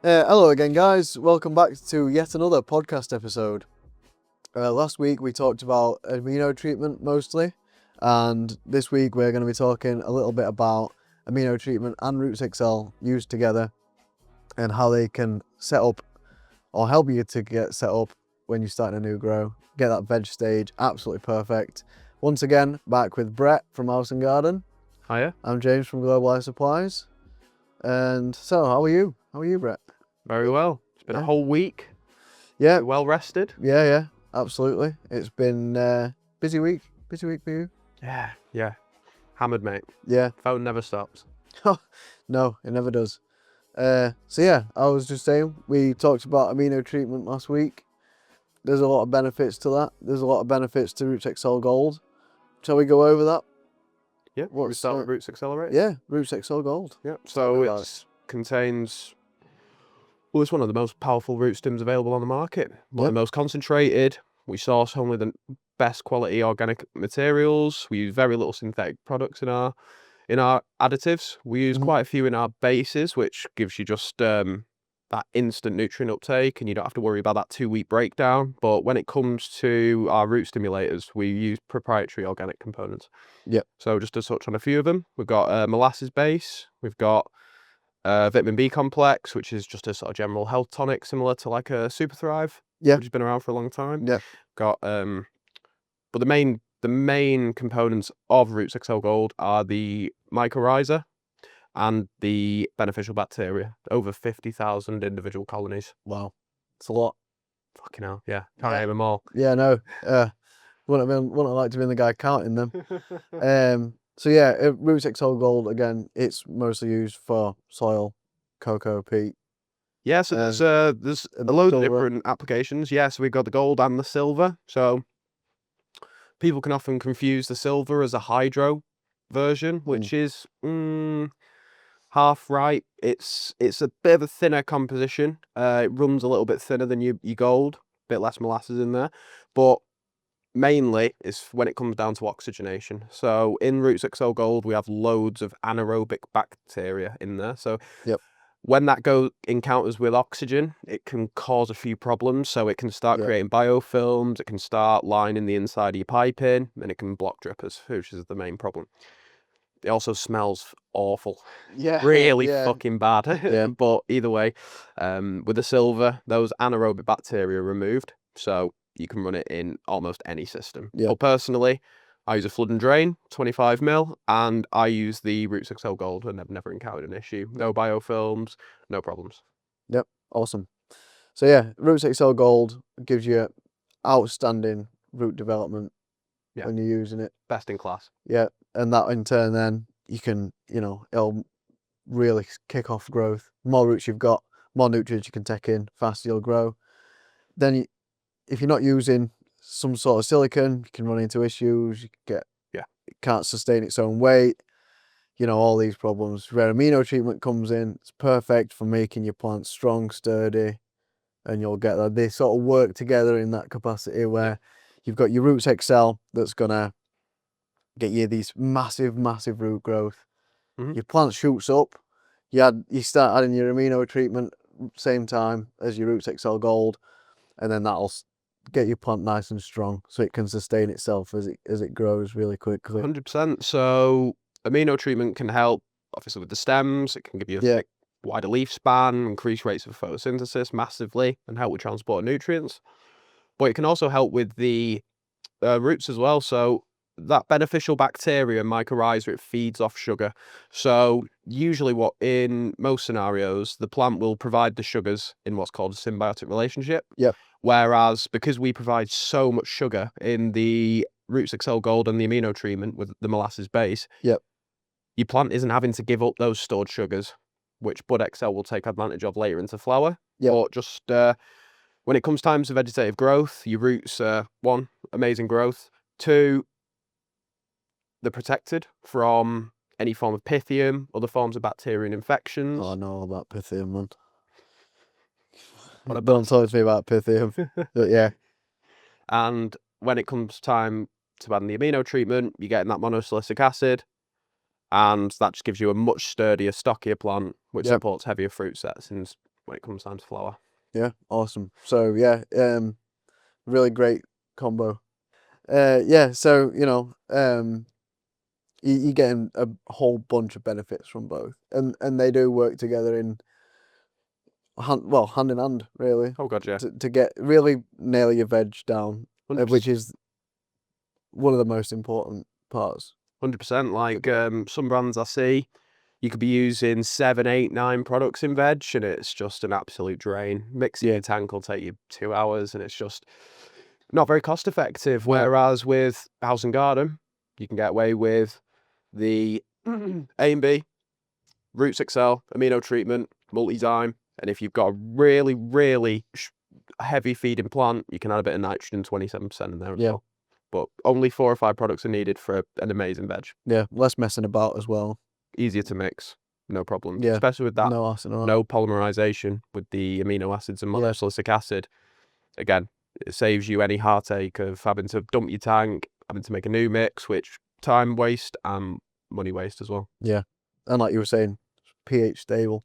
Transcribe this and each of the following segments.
Hello again, guys. Welcome back to yet another podcast episode. Last week we talked about amino treatment mostly, and this week we're going to be talking a little bit about amino treatment and Roots Excel used together and how they can set up or help you to get set up when you're starting a new grow. Get that veg stage absolutely perfect. Once again, back with Brett from House and Garden. Hiya. I'm James from Global Life Supplies. And so, how are you? How are you, Brett? Very well. It's been a whole week. Yeah. Well rested. Yeah, absolutely. It's been busy week for you. Yeah. Hammered, mate. Yeah. Phone never stops. No, it never does. So yeah, I was just saying, we talked about amino treatment last week. There's a lot of benefits to that. There's a lot of benefits to Roots Excel Gold. Shall we go over that? Yeah. We start with Roots Accelerator. Yeah, Roots Excel Gold. Yeah. So it contains. Well, it's one of the most powerful root stems available on the market. One of the most concentrated. We source only the best quality organic materials. We use very little synthetic products in our additives. We use quite a few in our bases, which gives you just that instant nutrient uptake, and you don't have to worry about that 2-week breakdown. But when it comes to our root stimulators, we use proprietary organic components. Yep. So just to touch on a few of them, we've got a molasses base. We've got vitamin B complex, which is just a sort of general health tonic, similar to like a Super Thrive, which has been around for a long time. Yeah. Got but the main components of Roots Excel Gold are the mycorrhiza and the beneficial bacteria. Over 50,000 individual colonies. Wow, it's a lot. Fucking hell, yeah. Can't name them all. Yeah, no. Wouldn't have liked to be the guy counting them. So yeah, Roots Excel Gold, again, it's mostly used for soil, cocoa, peat. Yeah, so there's a load of different applications. Yeah, so we've got the gold and the silver. So people can often confuse the silver as a hydro version, which is half right. It's a bit of a thinner composition. It runs a little bit thinner than your gold, a bit less molasses in there, but mainly is when it comes down to oxygenation. So in Roots Excel Gold, we have loads of anaerobic bacteria in there. So when that encounters with oxygen, it can cause a few problems. So it can start creating biofilms, it can start lining the inside of your piping, and it can block drippers, which is the main problem. It also smells awful. Yeah. Really fucking bad. Yeah. But either way, with the silver, those anaerobic bacteria are removed. So you can run it in almost any system. Yeah. Well, personally, I use a flood and drain, 25 mil, and I use the Roots Excel Gold, and I've never encountered an issue. No biofilms, no problems. Yep, awesome. So yeah, Roots Excel Gold gives you outstanding root development when you're using it. Best in class. Yeah, and that in turn then you can, it'll really kick off growth. The more roots you've got, more nutrients you can take in, faster you'll grow. Then if you're not using some sort of silicon, you can run into issues. You get it can't sustain its own weight. All these problems. Where amino treatment comes in, it's perfect for making your plants strong, sturdy, and you'll get that. They sort of work together in that capacity where you've got your Roots Excel that's gonna get you these massive root growth. Your plant shoots up. You start adding your amino treatment same time as your Roots Excel Gold, and then that'll get your plant nice and strong so it can sustain itself as it grows really quickly. 100%. So amino treatment can help obviously with the stems. It can give you a thick, wider leaf span, increase rates of photosynthesis massively, and help with transport of nutrients. But it can also help with the roots as well. So that beneficial bacteria, mycorrhiza, it feeds off sugar. So usually in most scenarios, the plant will provide the sugars in what's called a symbiotic relationship. Yeah. Whereas because we provide so much sugar in the Roots Excel Gold and the amino treatment with the molasses base, your plant isn't having to give up those stored sugars, which Bud Excel will take advantage of later into flower. But just when it comes time to vegetative growth, your roots are, 1, amazing growth, 2, they're protected from any form of Pythium, other forms of bacterial infections. Oh, I know all about Pythium, man. Don't talk to me about Pythium. But yeah. And when it comes time to add the amino treatment, you're getting that monosilicic acid, and that just gives you a much sturdier, stockier plant, which supports heavier fruit sets. And when it comes time to flower. Yeah, awesome. So yeah, really great combo. Yeah, so you're getting a whole bunch of benefits from both, and they do work together in hand in hand, really, Oh god, yeah. to get really nail your veg down, 100%. which is one of the most important parts. 100%. Like some brands I see, you could be using 7, 8, 9 products in veg, and it's just an absolute drain. Mixing your tank will take you 2 hours, and it's just not very cost effective. No. Whereas with House and Garden, you can get away with the A&B, Roots Excel, Amino Treatment, multi-zyme, and if you've got a really, really heavy feeding plant, you can add a bit of nitrogen, 27% in there as well. But only 4 or 5 products are needed for an amazing veg. Yeah, less messing about as well. Easier to mix, no problems. Yeah, Especially with that no acid on no polymerization with the amino acids and monosilicic acid. Again, it saves you any heartache of having to dump your tank, having to make a new mix, which time waste and money waste as well. Yeah, and like you were saying, pH stable.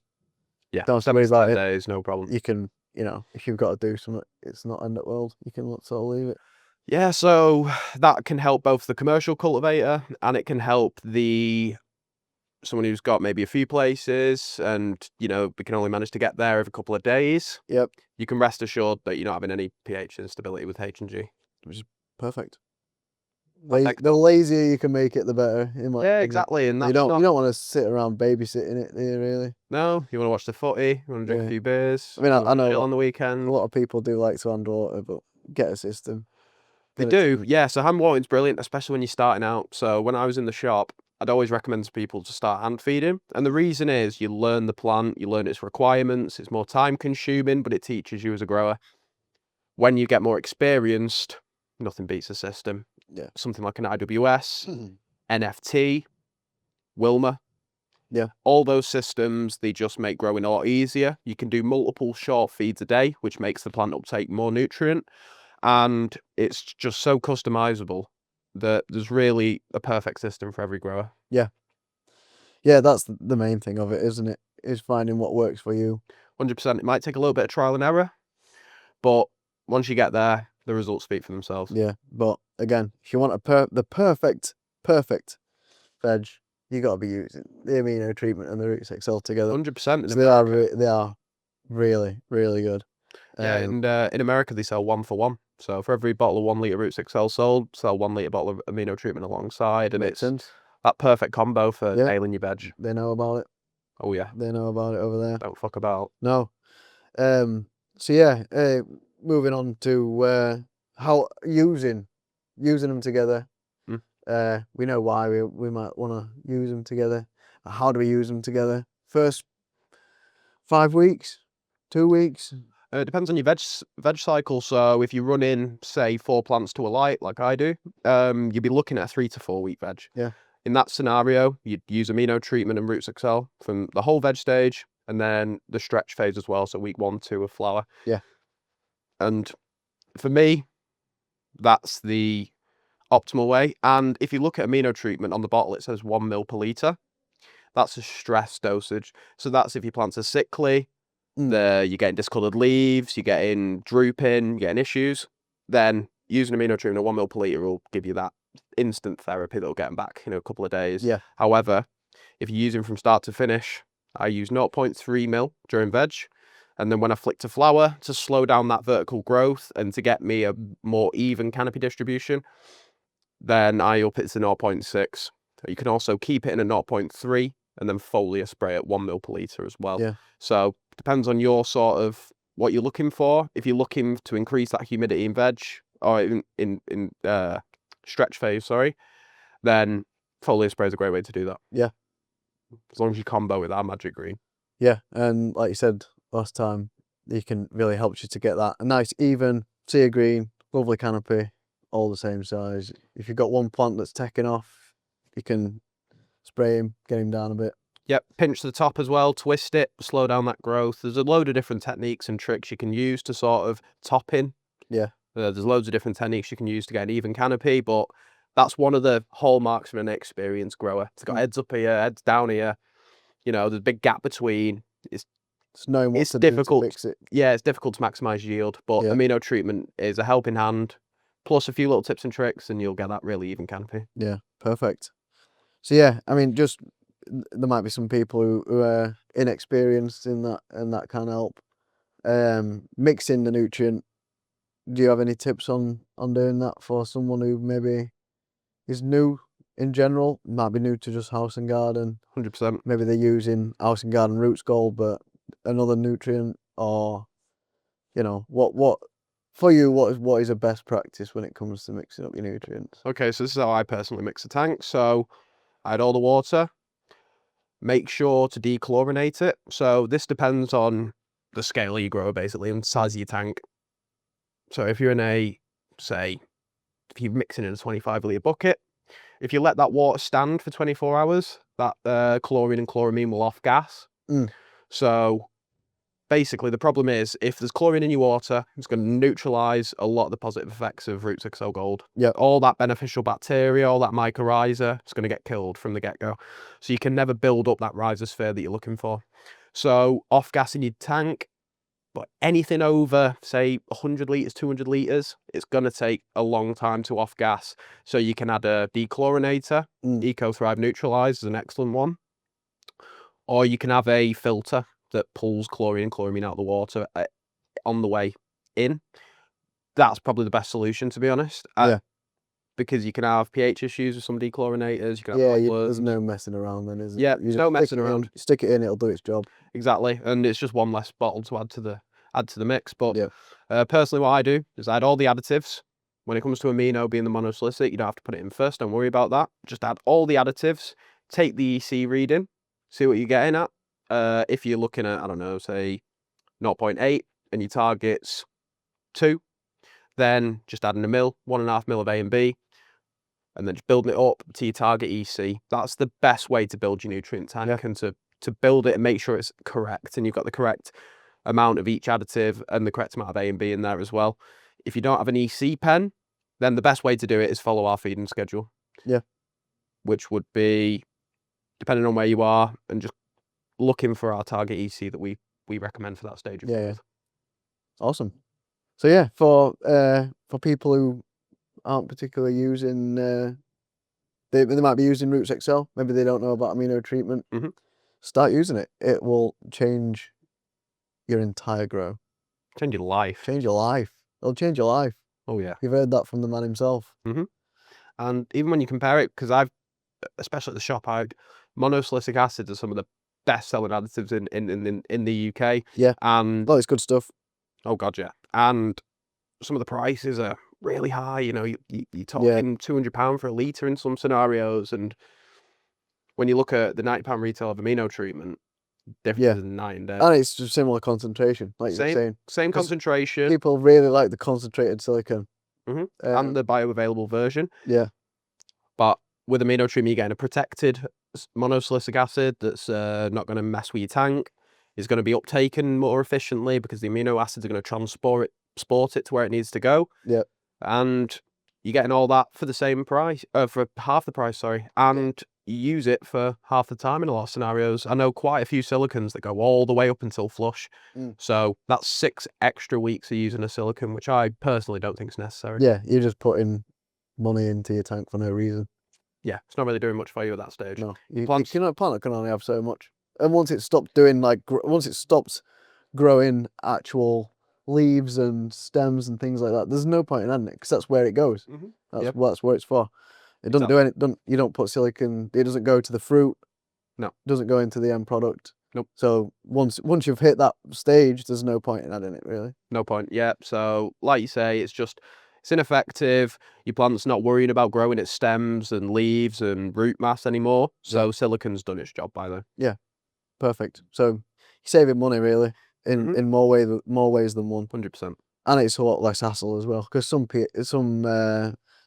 Yeah, Don't have to worry about it. days, no problem. You can, if you've got to do something, it's not end of world. You can sort of leave it. Yeah, so that can help both the commercial cultivator and it can help someone who's got maybe a few places and, we can only manage to get there every couple of days. Yep. You can rest assured that you're not having any pH instability with H&G. Which is perfect. The lazier you can make it, the better. Yeah, exactly. And you don't want to sit around babysitting it, do you, really? No, you want to watch the footy, you want to drink a few beers. I mean, I know on the weekend. A lot of people do like to hand water, but get a system. They do, yeah. So hand watering's brilliant, especially when you're starting out. So when I was in the shop, I'd always recommend to people to start hand feeding. And the reason is you learn the plant, you learn its requirements, it's more time consuming, but it teaches you as a grower. When you get more experienced, nothing beats a system. Yeah. Something like an IWS, NFT, Wilma. Yeah. All those systems, they just make growing a lot easier. You can do multiple short feeds a day, which makes the plant uptake more nutrient. And it's just so customizable that there's really a perfect system for every grower. Yeah. Yeah, that's the main thing of it, isn't it? Is finding what works for you. 100%. It might take a little bit of trial and error, but once you get there, the results speak for themselves. Yeah, but again, if you want the perfect veg, you got to be using the amino treatment and the Roots Excel together. 100%. So they are really, really good. Yeah, and in America they sell 1 for 1. So for every bottle of 1 litre Roots Excel sold, sell 1 litre bottle of amino treatment alongside, and Makes sense. That perfect combo for nailing your veg. They know about it. Oh yeah, they know about it over there. Don't fuck about. No. So yeah, moving on to how using them together. We know why we might want to use them together. How do we use them together? First 5 weeks, 2 weeks. It depends on your veg cycle. So if you run in, say, 4 plants to a light, like I do, you'd be looking at a 3 to 4 week veg. Yeah. In that scenario, you'd use amino treatment and Roots Excel from the whole veg stage, and then the stretch phase as well. So week 1, 2 of flower. Yeah. And for me, that's the optimal way. And if you look at amino treatment on the bottle, it says 1 mil per litre. That's a stress dosage. So that's if your plants are sickly, you're getting discoloured leaves, you're getting drooping, you're getting issues, then using amino treatment at 1 mil per litre will give you that instant therapy that'll get them back in a couple of days. Yeah. However, if you're using from start to finish, I use 0.3 mil during veg. And then when I flick to flower, to slow down that vertical growth and to get me a more even canopy distribution, then I up it to 0.6. You can also keep it in a 0.3 and then foliar spray at 1 mil per litre as well. Yeah. So depends on your sort of what you're looking for. If you're looking to increase that humidity in veg or in stretch phase, then foliar spray is a great way to do that. Yeah. As long as you combo with our magic green. Yeah, and like you said last time, you can really help you to get that a nice even sea green, lovely canopy, all the same size. If you've got one plant that's taking off, you can spray him, get him down a bit. Yep, pinch the top as well, twist it, slow down that growth. There's a load of different techniques and tricks you can use to sort of top in. Yeah. There's loads of different techniques you can use to get an even canopy, but that's one of the hallmarks of an experienced grower. It's got heads up here, heads down here. There's a big gap between. It's It's knowing what it's to do to difficult. mix it. Yeah, it's difficult to maximize yield, but Yeah. amino treatment is a helping hand, plus a few little tips and tricks, and you'll get that really even canopy. Yeah, perfect. So yeah, I mean, just there might be some people who are inexperienced in that, and that can help. Mixing the nutrient. Do you have any tips on doing that for someone who maybe is new in general? Might be new to just house and garden. 100%. Maybe they're using house and garden Roots Gold, but another nutrient, or you know, what for you? What is a best practice when it comes to mixing up your nutrients? Okay, so this is how I personally mix a tank. So I add all the water. Make sure to dechlorinate it. So this depends on the scale you grow, basically, and size of your tank. So if you're in a, say, if you're mixing in a 25-litre bucket, if you let that water stand for 24 hours, that chlorine and chloramine will off gas. So basically, the problem is if there's chlorine in your water, it's going to neutralise a lot of the positive effects of Roots Excel Gold. Yeah. All that beneficial bacteria, all that mycorrhiza, it's going to get killed from the get-go. So you can never build up that rhizosphere that you're looking for. So off gas in your tank, but anything over, say, 100 litres, 200 litres, it's going to take a long time to off gas. So you can add a dechlorinator. EcoThrive Neutralise is an excellent one. Or you can have a filter that pulls chlorine and chloramine out of the water on the way in. That's probably the best solution, to be honest. Yeah. Because you can have pH issues with some dechlorinators. You can have there's no messing around then, is it? Yeah, there's no messing around. Stick it in, it'll do its job. Exactly, and it's just one less bottle to add to the mix. But yeah, personally, what I do is I add all the additives. When it comes to amino being the monosalicylate, you don't have to put it in first. Don't worry about that. Just add all the additives. Take the EC reading. See what you're getting at. If you're looking at, I don't know, say 0.8 and your target's 2, then just adding 1.5 mil of A and B, and then just building it up to your target EC. That's the best way to build your nutrient tank and to build it and make sure it's correct and you've got the correct amount of each additive and the correct amount of A and B in there as well. If you don't have an EC pen, then the best way to do it is follow our feeding schedule. Yeah. Which would be, depending on where you are, and just looking for our target EC that we recommend for that stage of growth. Awesome. So yeah, for people who aren't particularly using, they might be using Roots Excel. Maybe they don't know about amino treatment. Start using it. It will change your entire grow. Change your life. Change your life. It'll change your life. Oh yeah. You've heard that from the man himself. And even when you compare it, because especially at the shop, monosilicic acid are some of the best-selling additives in the UK. Yeah. And it's good stuff. Oh god, yeah. And some of the prices are really high. You know, you're talking £200 for a litre in some scenarios. And when you look at the £90 retail of amino treatment, difference is night and day. And it's just similar concentration, like you're saying. Same concentration. People really like the concentrated silicone. And the bioavailable version. Yeah. But with amino treatment, you're getting a protected monosilicic acid that's not going to mess with your tank. It's going to be uptaken more efficiently because the amino acids are going to transport it to where it needs to go. Yeah. And you're getting all that for the same price, for half the price, sorry. And you use it for half the time in a lot of scenarios. I know quite a few silicons that go all the way up until flush. So that's 6 extra weeks of using a silicon, which I personally don't think is necessary. Yeah, you're just putting money into your tank for no reason. Yeah, it's not really doing much for you at that stage. No, plant can only have so much. And once it stopped doing once it stopped growing actual leaves and stems and things like that, there's no point in adding it because that's where it goes. That's where it's for. It doesn't do anything. You don't put silicon. It doesn't go to the fruit. No. It doesn't go into the end product. Nope. So once you've hit that stage, there's no point in adding it really. No point. Yeah. So like you say, it's ineffective. Your plant's not worrying about growing its stems and leaves and root mass anymore. So silicon's done its job by then. Yeah. Perfect. So you're saving money really in more ways than one. 100%. And it's a lot less hassle as well because some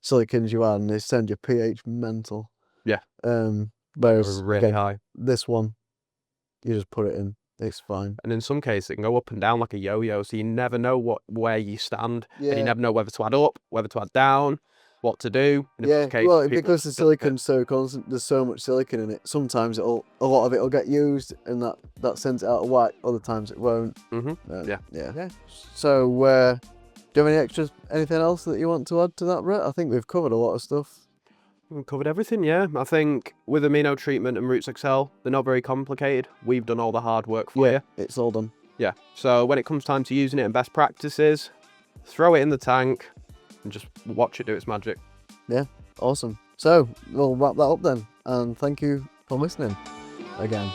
silicons you add and they send your pH mental. Yeah. Whereas really high. This one, you just put it in. It's fine. And in some cases, it can go up and down like a yo-yo, so you never know where you stand, and you never know whether to add up, whether to add down. what to do. In a Yeah, case well, people because the just don't fit. silicon's so constant, there's so much silicon in it. Sometimes a lot of it will get used, and that sends it out of whack. Other times it won't. Yeah. Yeah. So, do you have anything else that you want to add to that, Brett? I think we've covered a lot of stuff. We've covered everything, yeah. I think with Amino Treatment and Roots Excel, they're not very complicated. We've done all the hard work for you. It's all done. Yeah. So when it comes time to using it and best practices, throw it in the tank and just watch it do its magic. Yeah, awesome. So we'll wrap that up then, and thank you for listening again.